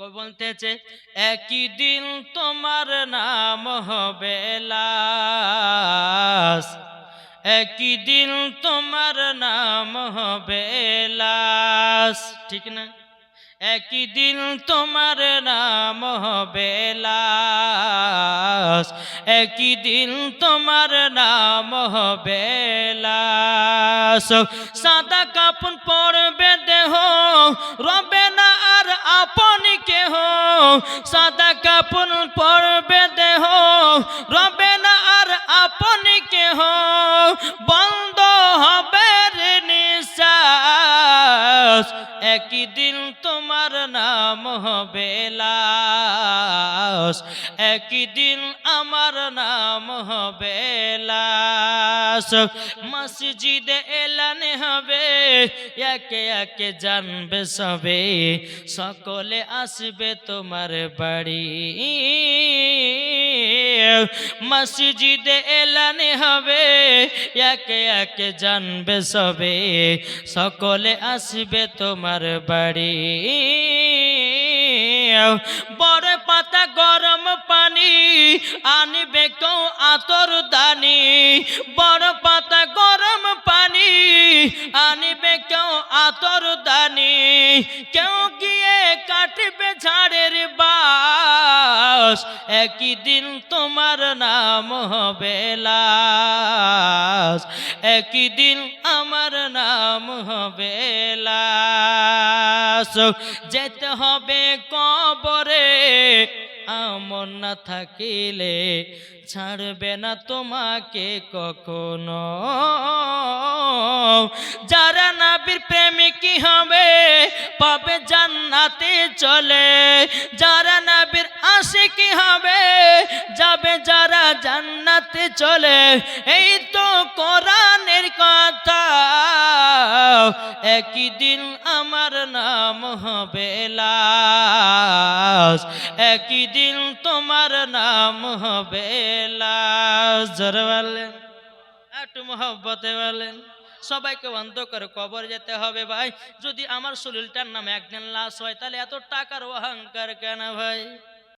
কই বলতেছে একই দিন তোমার নাম হবে লাশ, একই দিন তোমার নাম হবে লাশ, ঠিক না? একই দিন তোমার নাম হবে লাশ, একই দিন তোমার নাম হবে লাশ। সাদা কাপড় পরবে দেহ, রবে না আর আপন কেহ। সাদা কাপড় পরবে দেহ, রবে না আর আপন কেহ। বন্ধ হবে নিঃশ্বাস, একই দিন তোমার নাম হবে লাশ, একই দিন আমার নাম হবে লাশ। মসজিদে এলান হবে, একে একে জানবে সবে, সকলে আসবে তোমার বাড়ি। মসজিদে এলান হবে, একে একে জানবে সবে, সকলে আসবে তোমার বাড়ি। বড় পাতা গরম পানি আনবে কেউ আতর দানি, বড় পাতা গরম পানি আনবে কেউ আতর দানি। কেউ গিয়ে কাটবে ঝাড়ের বাস, একই দিন তোমার নাম হবে লাশ, একই দিন আমার নাম হবে লাশ। যেতে হবে কবরে, আমল না থাকিলে ছাড়বে না তোমাকে কখনো। যারা নবীর প্রেমিকী হবে পাবে জান্নাতে চলে, যারা নবীর আশিকি হবে যাবে যারা জান্নাতে চলে। এই তো কোরআনের কথা, একই দিন আমার নাম হবে লাশ, একই দিন তোমার নাম হবে লাশ। জোরে বলেন, একটু মহব্বতে বলেন। সবাইকে বন্ধ করে কবর যেতে হবে ভাই। যদি আমার শরীরটার নাম একদিন লাশ হয় তাহলে এত টাকার অহংকার কেন ভাই?